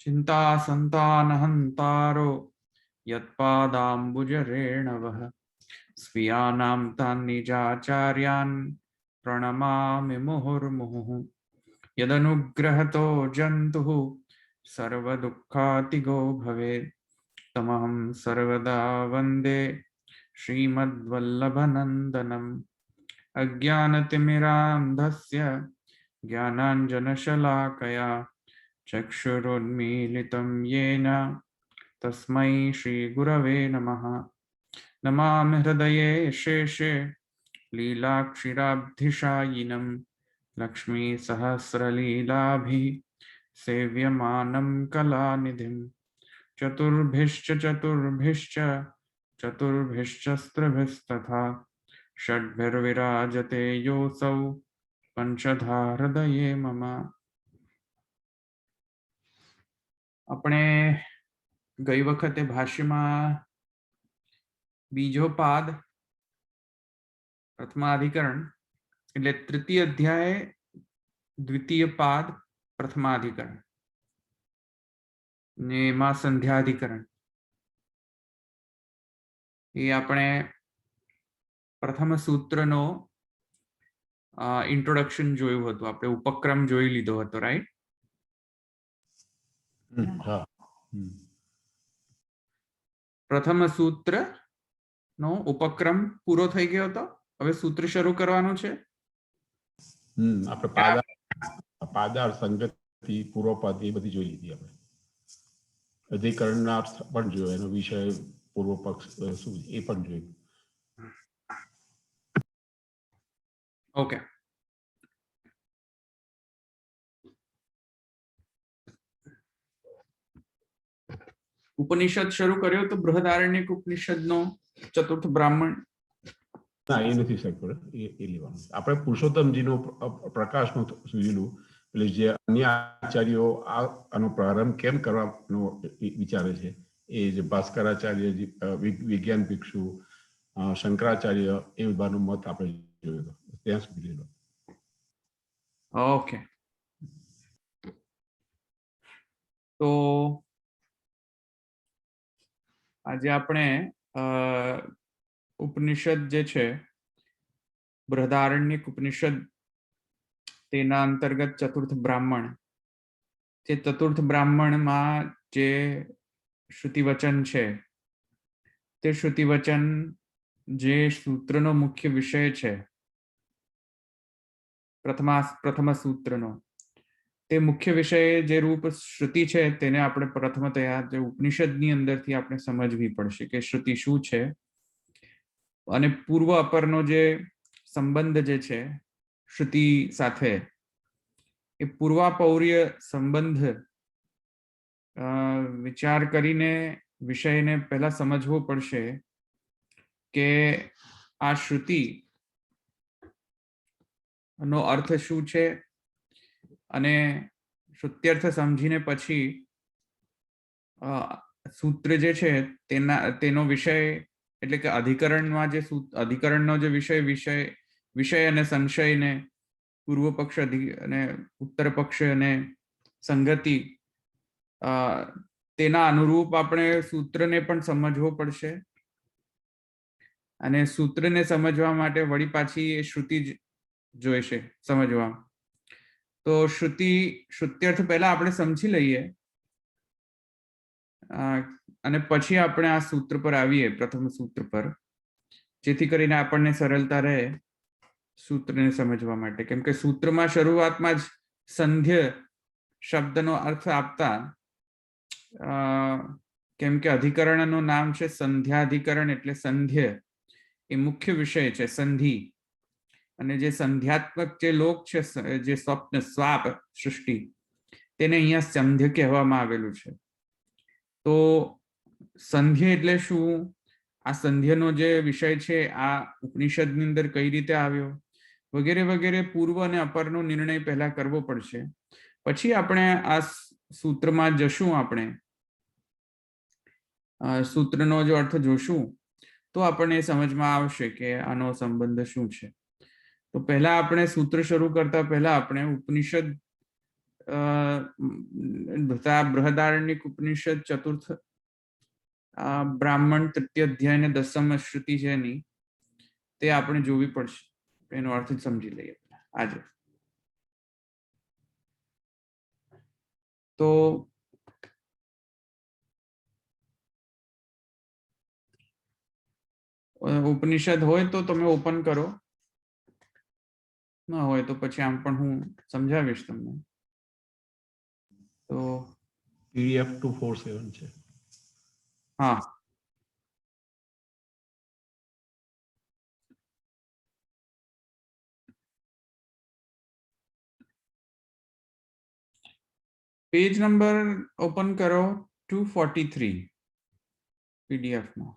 चिंता संतानहंतारो यत्पादाम्बुजरेणवः स्वीयानां तान् निजाचार्यान् प्रणमामि मुहुर्मुहुः यदनुग्रहतो जन्तुः सर्वदुःखातिगो भवेत् तमहं सर्वदा वन्दे श्रीमद्वल्लभनन्दनम् अज्ञानतिमिरान्धस्य ज्ञानाञ्जनशलाकया चक्षुरुन्मीलितं येन तस्मै श्रीगुरवे नमः। नमामि हृदये शेषे लीलाक्षिराब्धिशायिनं लक्ष्मीसहस्रलीलाभिः सेव्यमानं कलानिधिं चतुर्भिश्च षड्भिर्विराजते योऽसौ पंचधा हृदये मम। अपने गई वखते भाष्यमां बीजो पाद प्रथमाधिकरण એટલે તૃતીય અધ્યાય દ્વિતીય પાદ પ્રથમાધિકરણ ને એમાં સંધ્યાધિકરણ એ આપણે પ્રથમ સૂત્રનો ઇન્ટ્રોડક્શન જોયું હતું, આપણે ઉપક્રમ જોઈ લીધો હતો, રાઈટ? પ્રથમ સૂત્ર નો ઉપક્રમ પૂરો થઈ ગયો હતો. હવે સૂત્ર શરૂ કરવાનું છે. આપણે પાદાર સંગતિ પૂર્વપદ એ બધી જોઈ લીધી. આપણે અધિકરણના અર્થ પણ જોયો, એનો વિષય પૂર્વ પક્ષ શું એ પણ જોયું. ઓકે, ઉપનિષદ શરૂ કર્યો તો બૃહદારણ્યક ઉપનિષદનો ચતુર્થ બ્રાહ્મણ. ના, એ નથી સાહેબ, એ લેવાનું. આપણે પુરુષોત્તમજીનો પ્રકાશનું જોયેલું, એટલે જે અન્ય આચાર્યો આનો પ્રારંભ કેમ કરવાનો વિચારે છે, એ જે ભાસ્કરાચાર્ય, વિજ્ઞાન ભિક્ષુ, શંકરાચાર્ય, એ બધાનો મત આપણે જોયો હતો ત્યાં સુધી લીધો. ઓકે, તો આજે આપણે ઉપનિષદ જે છે બૃહદારણ્યક ઉપનિષદ, તેના અંતર્ગત ચતુર્થ બ્રાહ્મણ, જે ચતુર્થ બ્રાહ્મણમાં જે શ્રુતિવચન છે, તે શ્રુતિવચન જે સૂત્રનો મુખ્ય વિષય છે, પ્રથમ સૂત્રનો તે મુખ્ય વિષય જે રૂપ શ્રુતિ છે, તેને આપણે પ્રથમતયા જે ઉપનિષદની અંદરથી આપણે સમજવી પડશે કે શ્રુતિ શું છે અને પૂર્વ અપરનો જે સંબંધ જે છે શ્રુતિ સાથે, એ પૂર્વાપૌર્ય સંબંધ વિચાર કરીને વિષયને પહેલા સમજવો પડશે કે આ શ્રુતિ નો અર્થ શું છે, અને શ્રુત્યર્થ સમજીને પછી સૂત્ર જે છે તેનો વિષય, એટલે કે અધિકરણમાં જે અધિકરણનો જે વિષય અને સંશયને પૂર્વ પક્ષ અને ઉત્તર પક્ષ અને સંગતિ, તેના અનુરૂપ આપણે સૂત્રને પણ સમજવો પડશે. અને સૂત્રને સમજવા માટે વળી પાછી એ શ્રુતિ જોઈશે સમજવા. તો શ્રુત્યર્થ પહેલા આપણે સમજી લઈએ અને પછી આપણે આ સૂત્ર પર આવીએ, પ્રથમ સૂત્ર પર, જેથી કરીને આપણને સરળતા રહે સૂત્રને સમજવા માટે. કેમ કે સૂત્રમાં શરૂઆતમાં જ સંધ્ય શબ્દનો અર્થ આપતા, કેમ કે અધિકરણનું નામ છે સંધ્યાધિકરણ, એટલે સંધ્ય એ મુખ્ય વિષય છે, સંધિ. અને જે સંધ્યાત્મક જે લોક છે, જે સ્વપ્ન સ્વાપ સૃષ્ટિ, તેને અહીંયા સંધ્ય કહેવામાં આવેલું છે. તો સંધ્ય એટલે શું, આ સંધ્યનો જે વિષય છે આ ઉપનિષદની અંદર કઈ રીતે આવ્યો, વગેરે વગેરે પૂર્વ અને અપરનો નિર્ણય પહેલા કરવો પડશે. પછી આપણે આ સૂત્રમાં જશું, આપણે સૂત્રનો જો અર્થ જોશું તો આપણને સમજમાં આવશે કે આનો સંબંધ શું છે. તો પહેલા આપણે સૂત્ર શરૂ કરતા પહેલા આપણે ઉપનિષદ બૃહદારણ્યક ઉપનિષદ ચતુર્થ બ્રાહ્મણ તૃતીય અધ્યાય ને 10મ શ્રુતિ છે એની તે આપણે જોવી પડશે, એનો અર્થ જ સમજી લઈએ આજે. તો ઉપનિષદ હોય તો તમે ઓપન કરો, ના હોય તો પછી આમ પણ હું સમજાવીશ તમને. તો PDF 247 છે. હા, પેજ નંબર ઓપન કરો 243 PDF માં.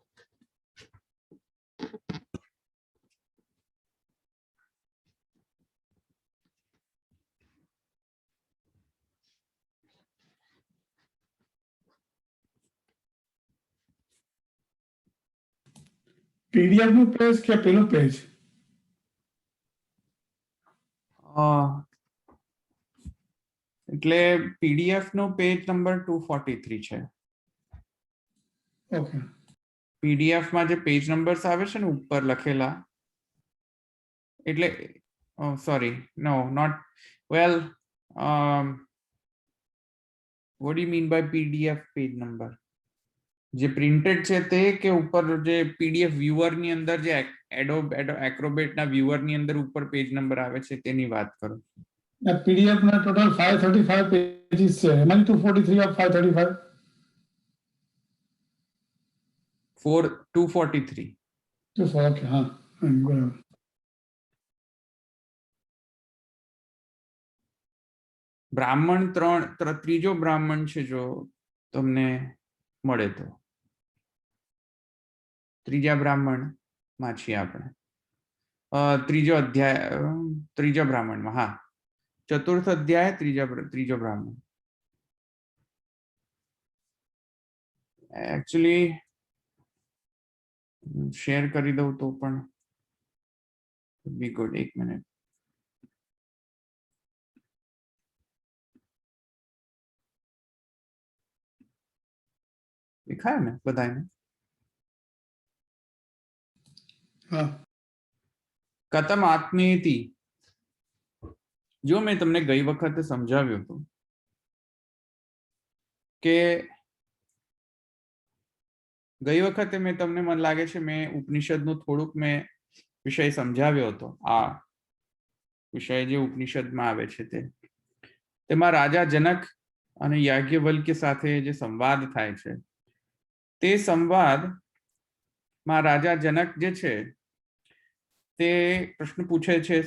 PDF નું પેજ કે પેલું પેજ? એટલે PDF નો પેજ નંબર 243 છે. ઓકે. PDF માં જે પેજ નંબર્સ આવે છે ને ઉપર લખેલા, એટલે sorry, no not well, what do you mean by PDF page number? જે પ્રિન્ટેડ છે તે કે ઉપર જે PDF વ્યુઅર ની અંદર જે એડોબ એક્રોબેટ ના વ્યુઅર ની અંદર ઉપર પેજ નંબર આવે છે તેની વાત કરો? PDF માં ટોટલ 535 પેજીસ છે, એમાંથી 243 ઓફ 535. 243. ઓકે, હા, બરાબર. બ્રાહ્મણ ત્રીજો બ્રાહ્મણ છે જો તમને મળે તો, ત્રીજા બ્રાહ્મણ માં છીએ આપણે. ત્રીજો અધ્યાય, ત્રીજા બ્રાહ્મણમાં, હા, ચતુર્થ અધ્યાય ત્રીજો બ્રાહ્મણ. એકચ્યુઅલી શેર કરી દઉં તો પણ બી ગુડ. એક મિનિટ. દેખાય ને બધાને? હા. કથમ આત્મેતિ, જો મેં તમને ગઈ વખતે સમજાવ્યું હતું કે ગઈ વખતે મેં તમને, મને લાગે છે મેં ઉપનિષદનું થોડુંક મેં વિષય સમજાવ્યો હતો. આ વિષય જે ઉપનિષદમાં આવે છે તેમાં રાજા જનક અને યાજ્ઞવલ્ક્ય સાથે જે સંવાદ થાય છે, તે સંવાદમાં રાજા જનક જે છે તે પ્રશ્ન પૂછે છે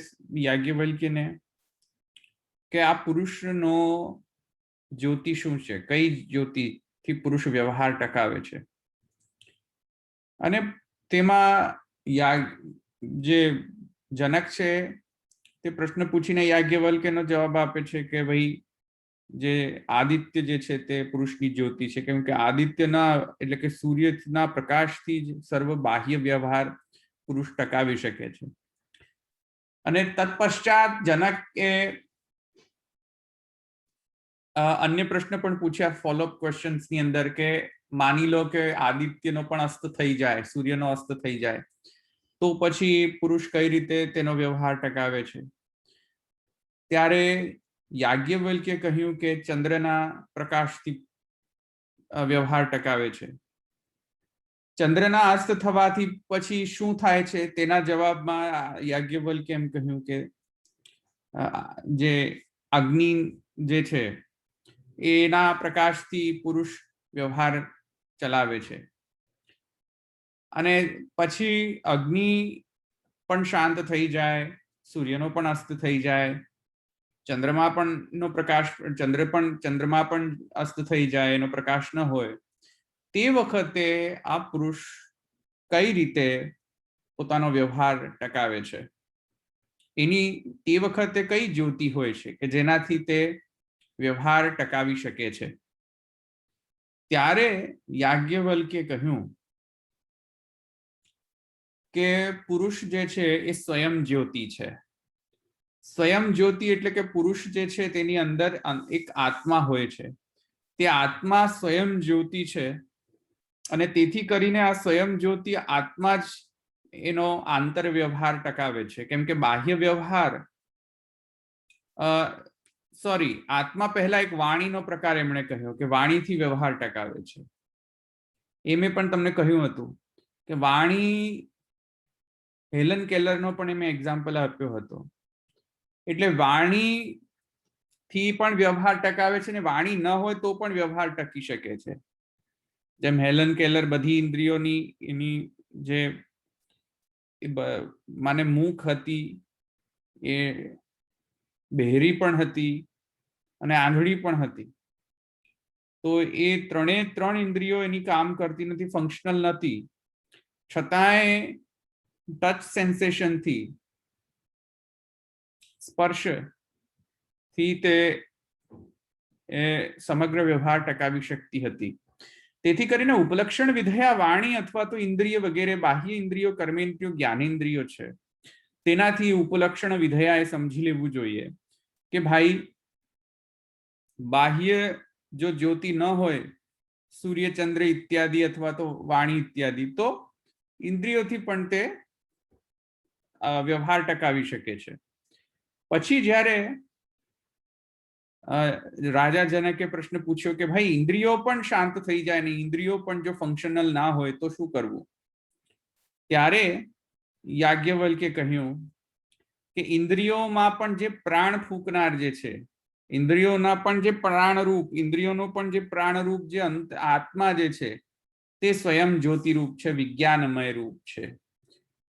યાજ્ઞવલ્ક્યને કે આ પુરુષનો જ્યોતિ શું છે, કઈ જ્યોતિથી પુરુષ વ્યવહાર ટકાવે છે. અને તેમાં જે જનક છે તે પ્રશ્ન પૂછીને યાજ્ઞવલ્ક્યનો જવાબ આપે છે કે ભાઈ જે આદિત્ય જે છે તે પુરુષની જ્યોતિ છે, કેમ કે આદિત્યના એટલે કે સૂર્યના પ્રકાશથી જ સર્વ બાહ્ય વ્યવહાર પુરુષ ટકાવી શકે છે. અને તત્પશ્ચાત જનકે અન્ય પ્રશ્ન પણ પૂછ્યા ફોલોઅપ ક્વેશ્ચન્સ ની અંદર કે માની લો કે આદિત્યનો પણ અસ્ત થઈ જાય, સૂર્યનો અસ્ત થઈ જાય, તો પછી પુરુષ કઈ રીતે તેનો વ્યવહાર ટકાવે છે. ત્યારે યાજ્ઞવલ્ક્યે કહ્યું કે ચંદ્રના પ્રકાશથી વ્યવહાર ટકાવે છે. ચંદ્રના અસ્ત થવાથી પછી શું થાય છે તેના જવાબમાં યાજ્ઞવલ્ક્યે એમ કહ્યું કે જે અગ્નિ જે છે એના પ્રકાશથી પુરુષ વ્યવહાર ચલાવે છે. અને પછી અગ્નિ પણ શાંત થઈ જાય, સૂર્યનો પણ અસ્ત થઈ જાય, ચંદ્રમાં પણ નો પ્રકાશ, ચંદ્રમાં પણ અસ્ત થઈ જાય, એનો પ્રકાશ ન હોય, તે વખતે આ પુરુષ કઈ રીતે પોતાનો વ્યવહાર ટકાવે છે, એની તે વખતે કઈ જ્યોતિ હોય છે કે જેનાથી તે વ્યવહાર ટકાવી શકે છે. ત્યારે યાજ્ઞવલ્ક્યે કહ્યું કે પુરુષ જે છે એ સ્વયં જ્યોતિ છે. સ્વયં જ્યોતિ એટલે કે પુરુષ જે છે તેની અંદર એક આત્મા હોય છે, તે આત્મા સ્વયં જ્યોતિ છે અને તેથી કરીને આ સ્વયં જ્યોતિ આત્મા જ એનો આંતર વ્યવહાર ટકાવે છે, કેમ કે બાહ્ય વ્યવહાર સોરી આત્મા પહેલા એક વાણીનો પ્રકાર એમણે કહ્યો કે વાણીથી વ્યવહાર ટકાવે છે. એ મેં પણ તમને કહ્યું હતું કે વાણી હેલન કેલરનો પણ મેં એક્ઝામ્પલ આપ્યો હતો. એટલે વાણી થી પણ વ્યવહાર ટકાવે છે ને વાણી ન હોય તો પણ વ્યવહાર ટકી શકે છે. જેમ હેલન કેલર બધી ઇન્દ્રિયોની એની જે માને મુખ હતી એ બહેરી પણ હતી અને આંધળી પણ હતી, તો એ ત્રણ ઇન્દ્રિયો એની કામ કરતી નથી, ફંક્શનલ નથી, છતાંય ટચ સેન્સેશન થી સ્પર્શ થી તે સમગ્ર વ્યવહાર ટકાવી શકતી હતી. તેથી કરીને ઉપલક્ષણ વિધેયા વાણી અથવા તો ઇન્દ્રિય વગેરે બાહ્ય ઇન્દ્રિયો, કર્મેન્દ્રિયો, જ્ઞાનેન્દ્રિયો છે, તેનાથી ઉપલક્ષણ વિધેયા એ સમજી લેવું જોઈએ કે ભાઈ બાહ્ય જો જ્યોતિ ન હોય, સૂર્ય ચંદ્ર ઇત્યાદિ અથવા તો વાણી ઇત્યાદિ, તો ઇન્દ્રિયોથી પણ તે વ્યવહાર ટકાવી શકે છે. પછી જ્યારે રાજા જનકે પ્રશ્ન પૂછ્યો કે ભાઈ ઇન્દ્રિયો પણ શાંત થઈ જાય ને ઇન્દ્રિયો પણ જો ફંક્શનલ ના હોય તો શું કરવું, ત્યારે યાજ્ઞવલ્કે કહ્યું કે ઇન્દ્રિયોમાં પણ જે પ્રાણ ફૂંકનાર જે છે, ઇન્દ્રિયોના પણ જે પ્રાણરૂપ, ઇન્દ્રિયોનો પણ જે પ્રાણરૂપ જે આત્મા જે છે તે સ્વયં જ્યોતિ રૂપ છે, વિજ્ઞાનમય રૂપ છે.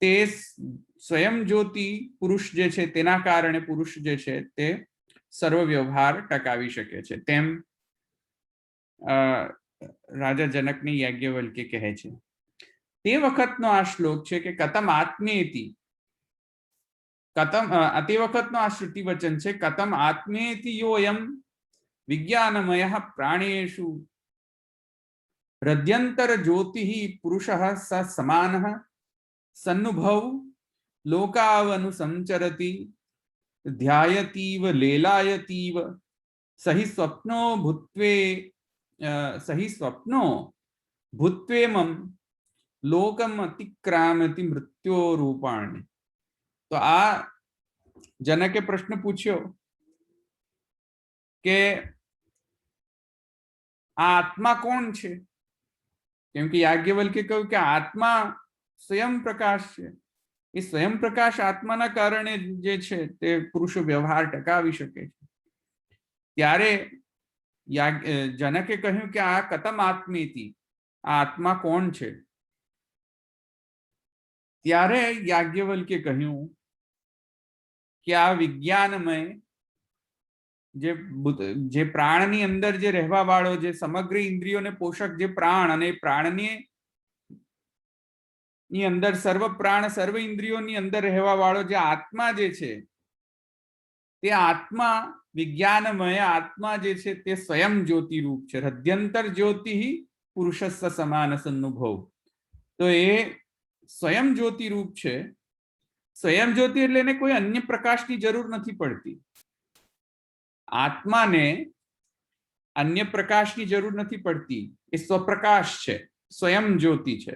તે સ્વયં જ્યોતિ પુરુષ જે છે તેના કારણે પુરુષ જે છે તે સર્વ વ્યવહાર ટકાવી શકે છે, તેમ રાજા જનકની યાજ્ઞવલ્કે કહે છે. તે વખતનો આ શ્લોક છે કે કતમ આત્મેતિ, તે વખતનો આ શ્રુતિ વચન છે કતમ આત્મેતિ યોયમ વિજ્ઞાનમય પ્રાણેષુ હૃદ્યંતર જ્યોતિ પુરુષ સ સમાન સન્નુભવ લોકાવનુસંચરતિ ધ્યાયતીવ લેલાયતીવ સહિ સ્વપ્નો ભૂત્વેમં લોકમ અતિક્રામતિ મૃત્યો રૂપાણિ. તો આ જનકે પ્રશ્ન પૂછ્યો કે આ આત્મા કોણ છે, કેમ કે યાજ્ઞવલ્કે કહ્યું કે આત્મા સ્વયં પ્રકાશ છે, એ સ્વયં પ્રકાશ આત્માના કારણે જે છે તે પુરુષ વ્યવહાર ટકાવી શકે છે. ત્યારે જનકે કહ્યું કે આ કતમ આત્મેતિ, આ આત્મા કોણ છે. ત્યારે યાજ્ઞવલ્કે કહ્યું કે આ વિજ્ઞાનમય જે પ્રાણની અંદર જે રહેવા વાળો, જે સમગ્ર ઇન્દ્રિયોને પોષક જે પ્રાણ, અને પ્રાણની અંદર સર્વ પ્રાણ સર્વ ઇન્દ્રિયોની અંદર રહેવા વાળો જે આત્મા જે છે તે આત્મા વિજ્ઞાનમય આત્મા જે છે તે સ્વયં જ્યોતિ રૂપ છે. હૃદ્યંતર જ્યોતિ પુરુષસ્સ સમાન સન્નુભવ. તો એ સ્વયં જ્યોતિ રૂપ છે. સ્વયં જ્યોતિ એટલે એને કોઈ અન્ય પ્રકાશની જરૂર નથી પડતી. આત્માને અન્ય પ્રકાશની જરૂર નથી પડતી, એ સ્વપ્રકાશ છે, સ્વયં જ્યોતિ છે.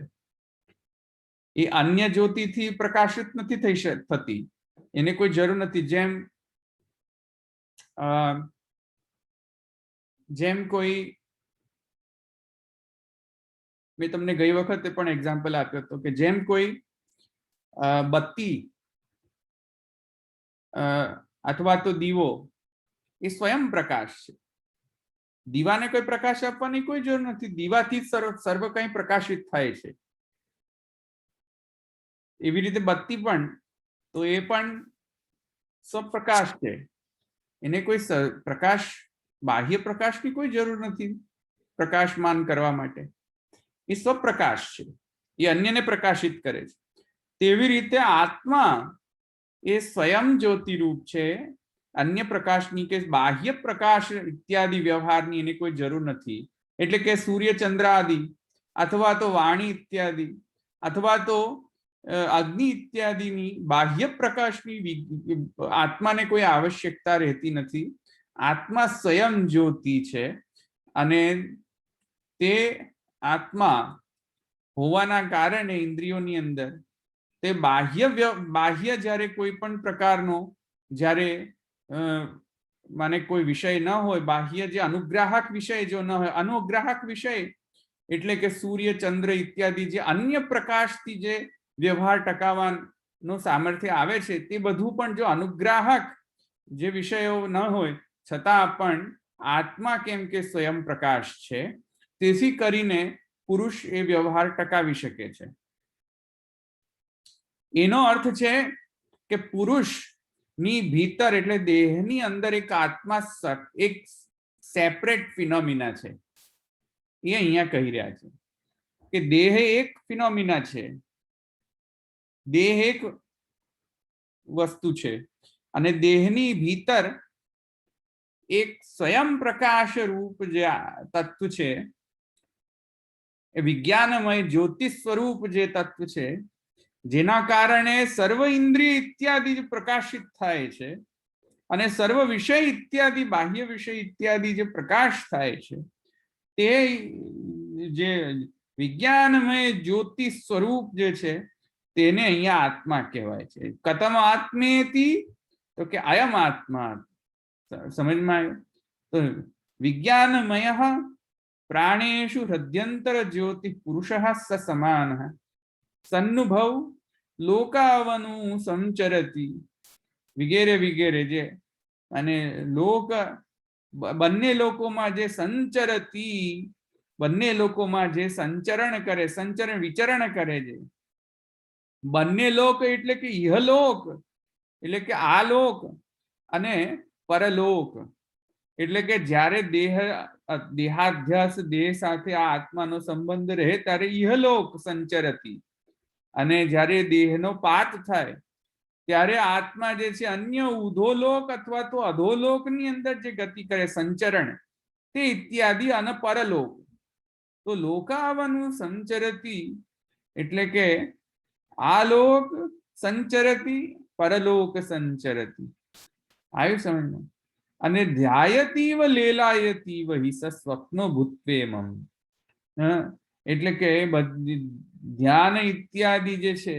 એ અન્ય જ્યોતિથી પ્રકાશિત નથી થતી, એને કોઈ જરૂર નથી. જેમ કોઈ, મેં તમને ગઈ વખતે પણ એક્ઝામ્પલ આપ્યો હતો કે જેમ કોઈ બત્તી અથવા તો દીવો એ સ્વયં પ્રકાશ છે, દીવાને કોઈ પ્રકાશ આપવાની કોઈ જરૂર નથી, દીવાથી સર્વ કંઈ પ્રકાશિત થાય છે. એવી રીતે બત્તી પણ, તો એ પણ સ્વપ્રકાશ છે, એને કોઈ પ્રકાશ, બાહ્ય પ્રકાશની કોઈ જરૂર નથી પ્રકાશમાન કરવા માટે. એ સ્વપ્રકાશ છે, એ અન્યને પ્રકાશિત કરે છે. તેવી રીતે આત્મા એ સ્વયં જ્યોતિ રૂપ છે, અન્ય પ્રકાશની કે બાહ્ય પ્રકાશ ઇત્યાદિ વ્યવહારની એને કોઈ જરૂર નથી. એટલે કે સૂર્ય ચંદ્ર આદિ અથવા તો વાણી ઇત્યાદિ અથવા તો અગ્નિ ઇત્યાદિની બાહ્ય પ્રકાશની આત્માને કોઈ આવશ્યકતા રહેતી નથી. આત્મા સ્વયં જ્યોતિ છે અને તે આત્મા હોવાના કારણે ઇન્દ્રિયોની અંદર તે બાહ્ય જ્યારે કોઈ પણ પ્રકારનો જ્યારે માને કોઈ વિષય ન હોય, બાહ્ય જે અનુગ્રાહક વિષય જો ન હોય, અનુગ્રાહક વિષય એટલે કે સૂર્ય ચંદ્ર ઇત્યાદિ જે અન્ય પ્રકાશથી જે વ્યવહાર ટકાવવાનો સામર્થ્ય આવે છે, તે બધું પણ જો અનુગ્રાહક જે વિષયો ન હોય છતાં પણ આત્મા કેમ કે સ્વયં પ્રકાશ છે, તેથી કરીને પુરુષ એ વ્યવહાર ટકાવી શકે છે. એનો અર્થ છે કે પુરુષની ભીતર એટલે દેહની અંદર એક આત્મા, એક સેપરેટ ફિનોમિના છે. એ અહીંયા કહી રહ્યા છે કે દેહ એક ફિનોમિના છે, દેહ એક વસ્તુ છે અને દેહની ભીતર એક સ્વયં પ્રકાશ રૂપ જે તત્વ છે, એ વિજ્ઞાનમય જ્યોતિષ સ્વરૂપ જે તત્વ છે, જેના કારણે સર્વ ઇન્દ્રિય ઇત્યાદિ પ્રકાશિત થાય છે અને સર્વ વિષય ઇત્યાદિ બાહ્ય વિષય ઇત્યાદિ જે પ્રકાશ થાય છે, તે જે વિજ્ઞાનમય જ્યોતિષ સ્વરૂપ જે છે તેને અહીંયા આત્મા કહેવાય છે. કતમ આત્મેતિ, તો કે અયમ આત્મા. સમજમાં આવ્યું? તો વિજ્ઞાનમય પ્રાણેષુ હૃદયંતર જ્યોતિ પુરુષઃ સ સમાનઃ સન્નુભવ લોકાવનુ સંચરતિ વગેરે વગેરે. જે અને લોક બંને લોકોમાં જે સંચરતી, બંને લોકોમાં જે સંચરણ કરે, સંચરણ વિચરણ કરે છે. બંને લોક એટલે કે ઇહલોક એટલે કે આ લોક અને પરલોક એટલે કે જ્યારે દેહાધ્યાસ દેહ સાથે આ આત્માનો સંબંધ રહે ત્યારે ઇહલોક સંચરતી, અને જ્યારે દેહનો પાત થાય ત્યારે આત્મા જે છે અન્ય ઉધોલોક અથવા તો અધોલોકની અંદર જે ગતિ કરે સંચરણ, તે ઇત્યાદિ અને પરલોક. તો લોકાવનું સંચરતી એટલે કે આ લોક સંચરતી, પરલોક સંચરતી. આવ્યું સમજમાં? અને ધ્યાયતીવ લેલાયતીવ હિ સ સ્વપ્નો ભૂત્વેમમ. એટલે કે ધ્યાન ઇત્યાદિ જે છે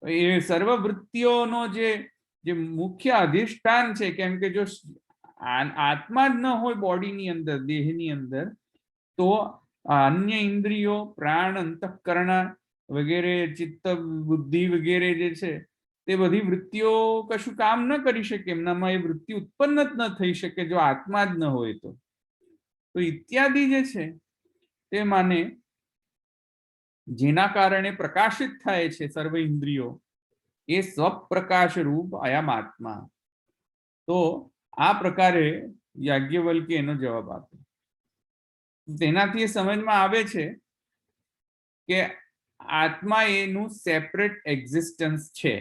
એ સર્વવૃત્તિઓનો જે મુખ્ય અધિષ્ઠાન છે, કેમ કે જો આત્મા જ ન હોય બોડીની અંદર, દેહની અંદર, તો અન્ય ઇન્દ્રિયો, પ્રાણ, અંતઃકરણ વગેરે, ચિત્ત, બુદ્ધિ વગેરે જે છે તે બધી વૃત્તિઓ કશું કામ ન કરી શકે, એમનામાં એ વૃત્તિ ઉત્પન્ન જ ન થઈ શકે જો આત્મા જ ન હોય તો. ઇત્યાદિ જે છે તે માને જેના કારણે પ્રકાશિત થાય છે સર્વ ઇન્દ્રિયો, એ સ્વપ્રકાશ રૂપ અયમ આત્મા. તો આ પ્રકારે યાજ્ઞવલ્ક્ય એનો જવાબ આપ્યો. તેનાથી એ સમજમાં આવે છે કે આત્મા એનું સેપરેટ એક્ઝિસ્ટન્સ છે.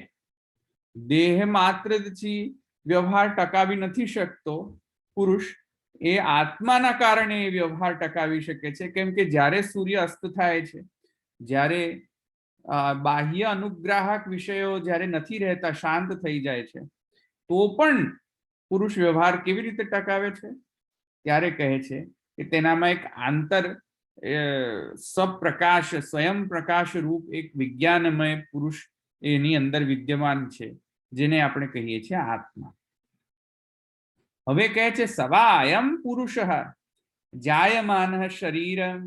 દેહ માત્રથી વ્યવહાર ટકાવી નથી શકતો પુરુષ, એ આત્માના કારણે એ વ્યવહાર ટકાવી શકે છે. કેમ કે જ્યારે સૂર્ય અસ્ત થાય છે, જ્યારે બાહ્ય અનુગ્રાહક વિષયો જ્યારે નથી રહેતા, શાંત થઈ જાય છે, તો પણ પુરુષ વ્યવહાર કેવી રીતે ટકાવે છે? ત્યારે કહે છે કે તેનામાં એક આંતર સ્વપ્રકાશ, સ્વયં પ્રકાશ રૂપ એક વિજ્ઞાનમય પુરુષ એની અંદર વિદ્યમાન છે, જેને આપણે કહીએ છીએ આત્મા. હવે કહે છે સવા અયમ પુરુષ જાયમાન શરીરમ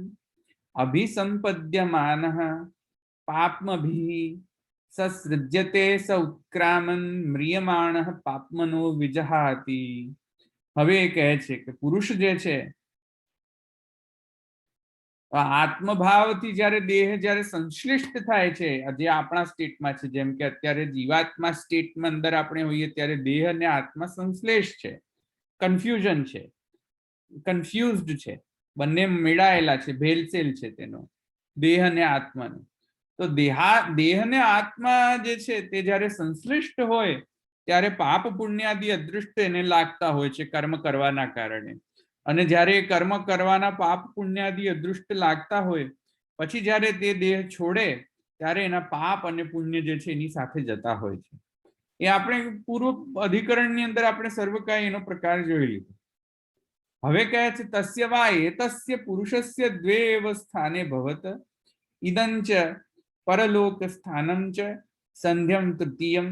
અભિસંપદ્યમાન પાપમભિ સસૃજ્યતે સ ઉત્ક્રામન મ્રિયમાણ પાપમનો વિજહાતિ. હવે એ કહે છે કે પુરુષ જે છે આત્મભાવથી જ્યારે દેહ જ્યારે સંશ્લિષ્ટ થાય છે, જે આપણા સ્ટેટમાં છે, જેમ કે અત્યારે જીવાત્મા સ્ટેટમાં અંદર આપણે હોઈએ ત્યારે દેહ અને આત્મા સંશ્લેષ છે, કન્ફ્યુઝન છે, કન્ફ્યુઝડ છે, બંને મેળાયેલા છે, ભેલસેલ છે તેનો દેહ અને આત્માનો. તો દેહ ને આત્મા જે છે તે જ્યારે સંશ્લિષ્ટ હોય ત્યારે પાપ પુણ્યાદિ અદૃષ્ટ એને લાગતા હોય છે કર્મ કરવાના કારણે. અને જ્યારે કર્મ કરવાના પાપ પુણ્યાદિ અદૃષ્ટ લાગતા હોય પછી જ્યારે તે દેહ છોડે ત્યારે એના પાપ અને પુણ્ય જે છે એની સાથે જતા હોય છે. એ આપણે પૂર્વ અધિકરણની અંદર આપણે સર્વકાય એનો પ્રકાર જોઈ લીધો. હવે કહે છે તસ્ય વા એતસ્ય પુરુષસ્ય દ્વે એવ સ્થાને ભવત ઇદંચ પરલોક સ્થાનમ ચ સંધ્યમ તૃતીયમ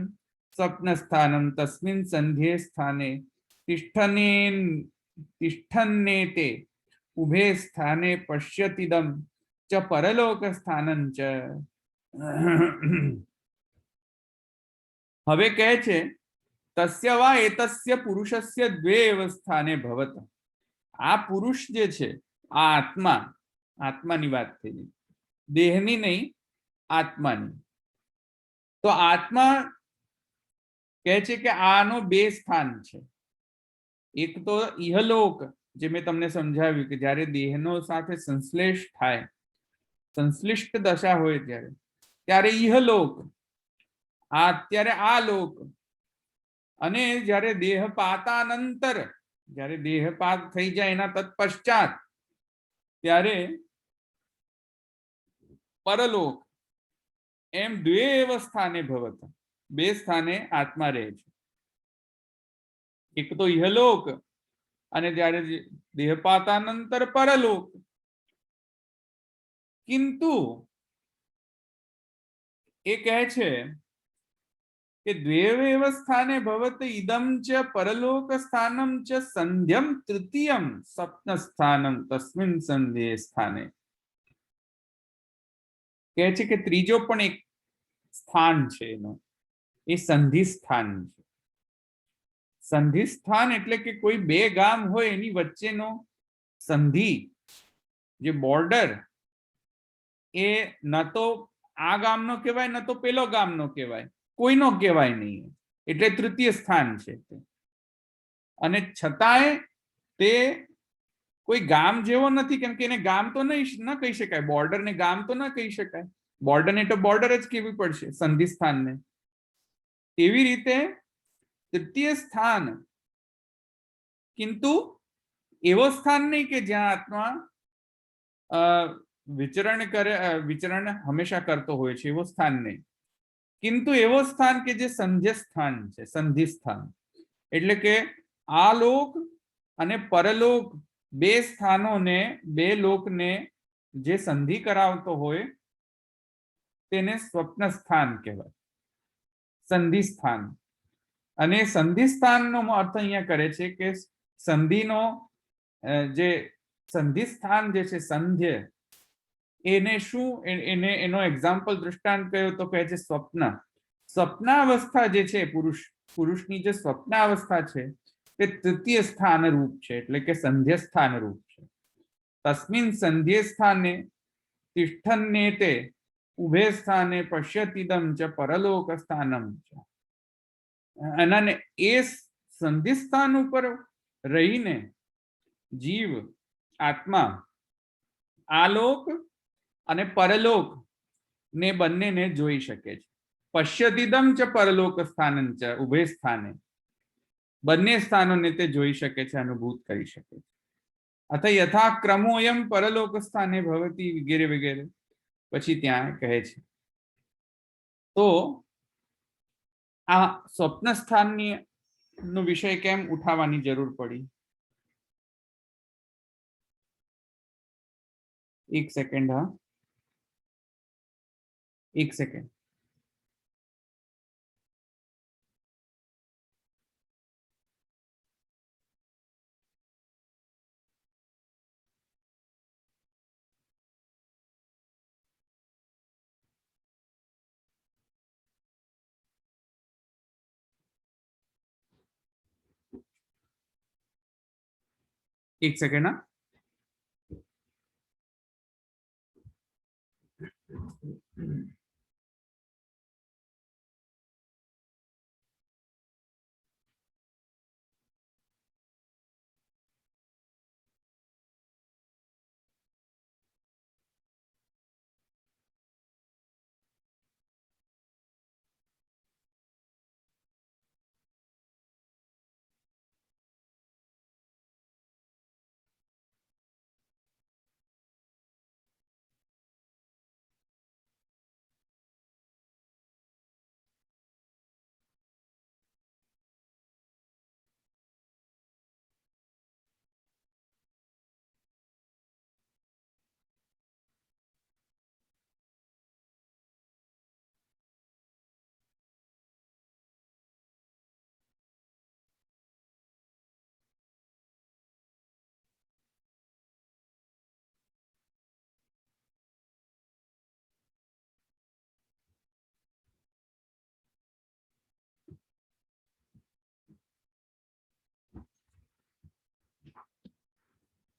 સ્વપ્ન સ્થાનમ તસ્મિન સંધ્યે સ્થાને તિષ્ઠન્નેતે ઉભે સ્થાને પશ્યતિદમ ચ પરલોક સ્થાનમ ચ. હવે કહે છે તસ્ય વા એતસ્ય પુરુષસ્ય દ્વે એવ સ્થાને ભવત. આ પુરુષ જે છે આ આત્મા, આત્માની વાત થઈ, દેહની નહીં, આત્માની. તો આત્મા કહે છે કે આનો બે સ્થાન છે. એક તો ઇહલોક, જે મેં તમને સમજાવ્યું કે જ્યારે દેહનો સાથે સંશ્લેષ થાય, સંશ્લિષ્ટ દશા હોય ત્યારે ઇહલોક, આ અત્યારે આ લોક. અને જ્યારે દેહપાતાનંતર, જ્યારે દેહપાત થઈ જાય એના તત્પશ્ચાત ત્યારે પરલોક. એમ દ્વેવ સ્થાને ભવત, બે સ્થાને આત્મા રહે છે. એક તો ઇહલોક અને જ્યારે દેહપાતાનંતર પરલોક. કિંતુ એ કહે છે કે દ્વેવ સ્થાને ભવત ઇદમ ચ પરલોક સ્થાનમ ચ સંધ્યમ તૃતીયમ સ્વપ્ન સ્થાનમ તસ્મિન સંધ્યે સ્થાને. કહે છે કે ત્રીજો પણ એક સ્થાન છે એનો, એ સંધિ સ્થાન છે. સંધિ સ્થાન એટલે કે કોઈ બે ગામ હોય એની વચ્ચેનો સંધિ, જે બોર્ડર, એ ન તો આ ગામનો કહેવાય ન તો પેલો ગામનો કહેવાય, કોઈનો કહેવાય નહીં, એટલે તૃતીય સ્થાન છે. અને છતાંય તે કોઈ ગામ જેવો નથી, કેમ કે એને ગામ તો ન કહી શકાય, બોર્ડરને ગામ તો ન કહી શકાય, બોર્ડરને તો બોર્ડર જ કહેવી પડશે સંધિ સ્થાનને. તેવી રીતે તૃતીય સ્થાન, કિંતુ એવો સ્થાન નહીં કે જ્યાં આત્મા વિચરણ હંમેશા કરતો હોય છે, એવો સ્થાન નહીં. કિંતુ એવો સ્થાન કે જે સંધ્ય સ્થાન છે, સંધિ સ્થાન. એટલે કે આ લોક અને પરલોક, બે સ્થાનોને, બે લોકને જે સંધિ કરાવતો હોય તેને સ્વપ્ન સ્થાન કહેવાય, સંધિ સ્થાન. અને સંધિ સ્થાનનો અર્થ અહીંયા કરે છે કે સંધિનો જે સંધિ સ્થાન જે છે સંધ્ય, એને શું, એનો એક્ઝામ્પલ દ્રષ્ટાંત કયો તો કહે છે સ્વપ્ન. સ્વપ્નાવસ્થા જે છે પુરુષની જે સ્વપ્નાવસ્થા છે તે તૃતીય સ્થાન રૂપ છે, એટલે કે સંધ્ય સ્થાન રૂપ છે. તસ્મિન સંધ્યે સ્થાને તિષ્ઠન્નેતે ઉભે સ્થાને પશ્યતિદમ ચ પરલોક સ્થાનમ ચ. અને એ સંધિ સ્થાન ઉપર રહીને જીવ, આત્મા, આલોક અને પરલોક ને બંનેને જોઈ શકે છે. પશ્યતિદમ ચ પરલોક સ્થાનમ ચ ઉભે સ્થાને, બંને સ્થાનોને તે જોઈ શકે છે, અનુભૂત કરી શકે છે. અથ યથા ક્રમોયમ પરલોક સ્થાને ભવતી વગેરે વગેરે. પછી ત્યાં કહે છે તો આ સ્વપ્ન સ્થાનની નો વિષય કેમ ઉઠાવવાની જરૂર પડી? એક સેકન્ડ, હા, એક સેકન્ડ. એક સેકન્ડ, હા.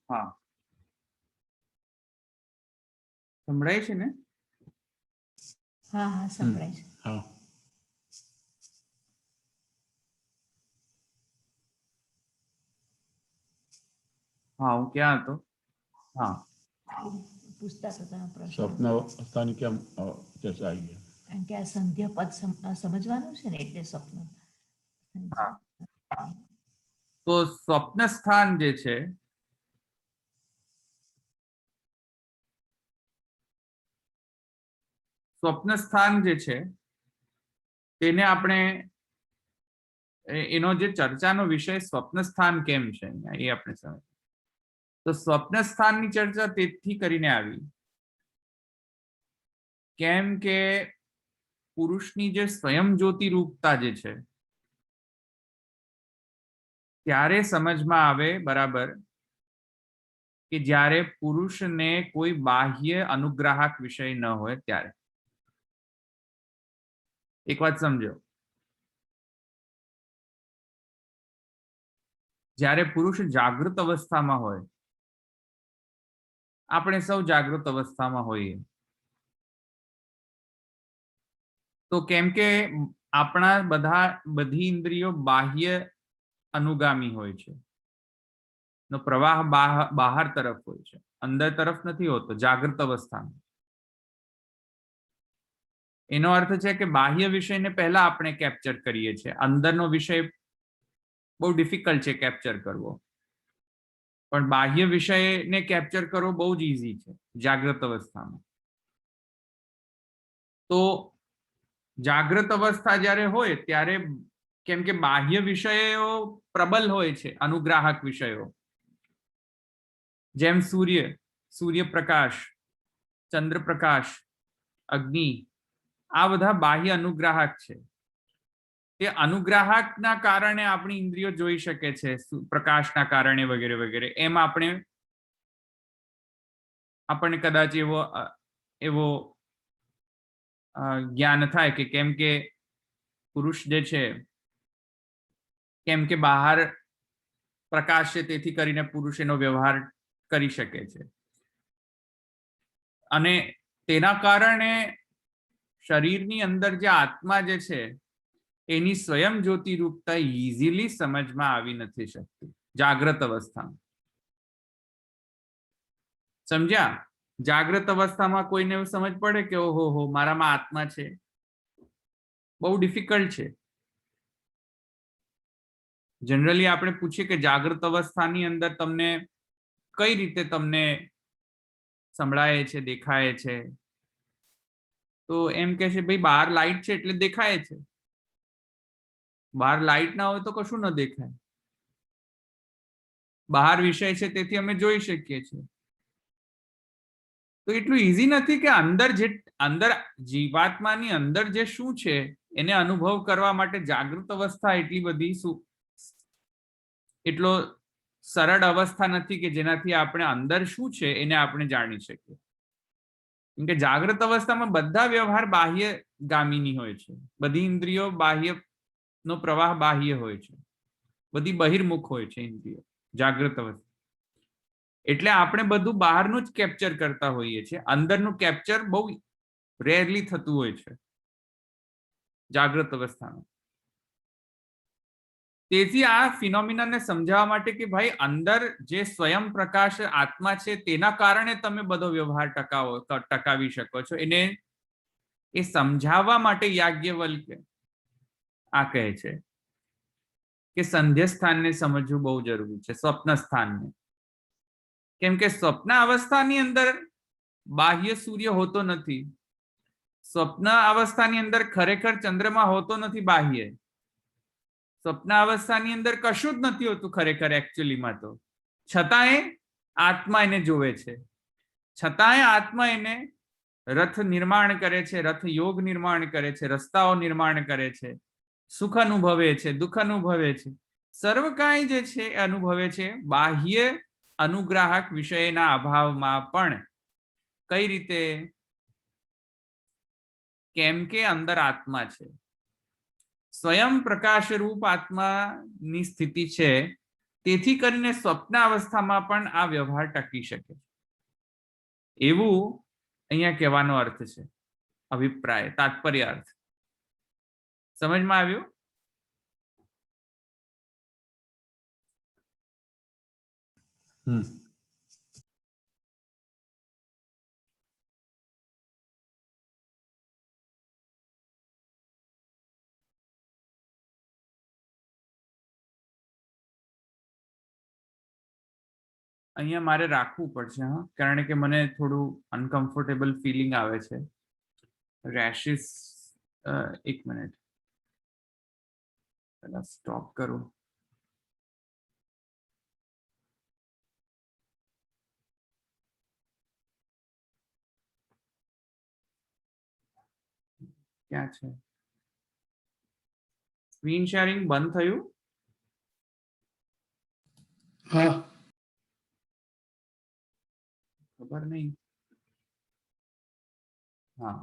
હા, સંભળાય છે ને? હા હા સંભળાય છે. હા, હા, હું ક્યાં હતો? હા, પૂછતા હતા પ્રશ્ન, સ્વપ્ન અવસ્થાની કેમ ચર્ચા આવી ગઈ? કારણ કે આ સંધ્યા પદ સમજવાનું છે ને, એટલે સ્વપ્ન. હા. તો સ્વપ્ન સ્થાન જે છે સ્વપ્ન સ્થાન જે છે તેને આપણે એનો જે ચર્ચાનો વિષય સ્વપ્ન સ્થાન કેમ છે એ આપણે સમજ. તો સ્વપ્ન સ્થાનની ચર્ચા તેથી કરીને આવી કેમ કે પુરુષની જે સ્વયં જ્યોતિ રૂપતા જે છે ત્યારે સમજમાં આવે બરાબર કે જ્યારે પુરુષને કોઈ બાહ્ય અનુગ્રાહક વિષય ન હોય ત્યારે. એક વાત સમજો, જ્યારે પુરુષ જાગૃત અવસ્થામાં હોય, આપણે સૌ જાગૃત અવસ્થામાં હોઈએ, તો કેમ કે આપણા બધી ઇન્દ્રિયો બાહ્ય અનુગામી હોય છે, નો પ્રવાહ બહાર તરફ હોય છે, અંદર તરફ નથી હોતો જાગૃત અવસ્થામાં. એનો અર્થ છે કે બાહ્ય વિષયને પહેલા આપણે કેપ્ચર કરીએ છીએ, અંદરનો વિષય બહુ ડિફિકલ્ટ છે કેપ્ચર કરવો, પણ બાહ્ય વિષયને કેપ્ચર કરવો બહુ જ ઈઝી છે જાગૃત અવસ્થામાં. તો જાગૃત અવસ્થા જ્યારે હોય ત્યારે કેમ કે બાહ્ય વિષયો પ્રબલ હોય છે, અનુગ્રાહક વિષયો, જેમ સૂર્યપ્રકાશ, ચંદ્રપ્રકાશ, અગ્નિ, આ બધા બાહ્ય અનુગ્રાહક છે. તે અનુગ્રાહકના કારણે આપણી ઇન્દ્રિયો જોઈ શકે છે, પ્રકાશના કારણે વગેરે વગેરે. એમ આપણને કદાચ એવો જ્ઞાન થાય કે કેમ કે પુરુષ જે છે કેમ કે બહાર પ્રકાશ છે તેથી કરીને પુરુષ એનો વ્યવહાર કરી શકે છે, અને તેના કારણે શરીરની અંદર જે આત્મા જે છે એની સ્વયં જ્યોતિ રૂપતા ઇઝીલી સમજમાં આવી નથી શકતી જાગૃત અવસ્થામાં. સમજ્યા? જાગૃત અવસ્થામાં કોઈને એવું સમજ પડે કે ઓહો હો મારામાં આત્મા છે? બહુ ડિફિકલ્ટ છે. જનરલી આપણે પૂછીએ કે જાગૃત અવસ્થાની અંદર તમને કઈ રીતે તમને સંભળાય છે, દેખાય છે? તો એમ કે છે ભાઈ બહાર લાઈટ છે એટલે દેખાય છે, બહાર લાઈટ ના હોય તો કશું ન દેખાય. બહાર વિષય છે તેથી અમે જોઈ શકીએ છીએ. તો એટલું ઈઝી નથી કે અંદર જીવાત્માની અંદર જે શું છે એને અનુભવ કરવા માટે જાગૃત અવસ્થા એટલી બધી એટલો સરળ અવસ્થા નથી કે જેનાથી આપણે અંદર શું છે એને આપણે જાણી શકીએ. કેમ કે જાગૃત અવસ્થામાં બધા વ્યવહાર બાહ્ય ગામીની હોય છે, બધી ઇન્દ્રિયો બાહ્ય નો પ્રવાહ બાહ્ય હોય છે, બધી બહિર્મુખ હોય છે ઇન્દ્રિયો જાગૃત અવસ્થા. એટલે આપણે બધું બહારનું જ કેપ્ચર કરતા હોઈએ છીએ, અંદરનું કેપ્ચર બહુ રેરલી થતું હોય છે જાગૃત અવસ્થામાં. તેથી આ ફિનોમિનાને સમજાવવા માટે કે ભાઈ અંદર જે સ્વયં પ્રકાશ આત્મા છે તેના કારણે તમે બધો વ્યવહાર ટકાવી શકો છો, એને એ સમજાવવા માટે યાજ્ઞવલ્ક્ય આ કહે છે કે સંધ્ય સ્થાનને સમજવું બહુ જરૂરી છે, સ્વપ્ન સ્થાનને. કેમ કે સ્વપ્ન અવસ્થાની અંદર બાહ્ય સૂર્ય હોતો નથી, સ્વપ્ન અવસ્થાની અંદર ખરેખર ચંદ્રમા હોતો નથી બાહ્ય, સ્વપ્ન અવસ્થાની અંદર કશું જ નથી હોતું ખરેખર એકચ્યુઅલીમાં. તો છતાંય આત્મા એને જોવે છે, છતાંય આત્મા એને રથ નિર્માણ કરે છે, રથ યોગ નિર્માણ કરે છે, રસ્તાઓ નિર્માણ કરે છે, સુખ અનુભવે છે, દુઃખ અનુભવે છે, સર્વ કાંઈ જે છે એ અનુભવે છે બાહ્ય અનુગ્રાહક વિષયના અભાવમાં પણ. કઈ રીતે? કેમ કે અંદર આત્મા છે, સ્વયં પ્રકાશ રૂપ આત્માની સ્થિતિ છે, તેથી કરીને સ્વપ્નાવસ્થામાં પણ આ વ્યવહાર ટકી શકે એવું અહીંયા કહેવાનો અર્થ છે અભિપ્રાય તાત્પર્ય અર્થ સમજમાં આવ્યું અહીંયા મારે રાખવું પડશે હા કારણ કે મને થોડું અનકમ્ફર્ટેબલ ફીલિંગ આવે છે રેશિસ એક મિનિટ પહેલા સ્ટોપ કરું ક્યાં છે સ્ક્રીન શેરિંગ બંધ થયું हाँ ખબર નહીં હા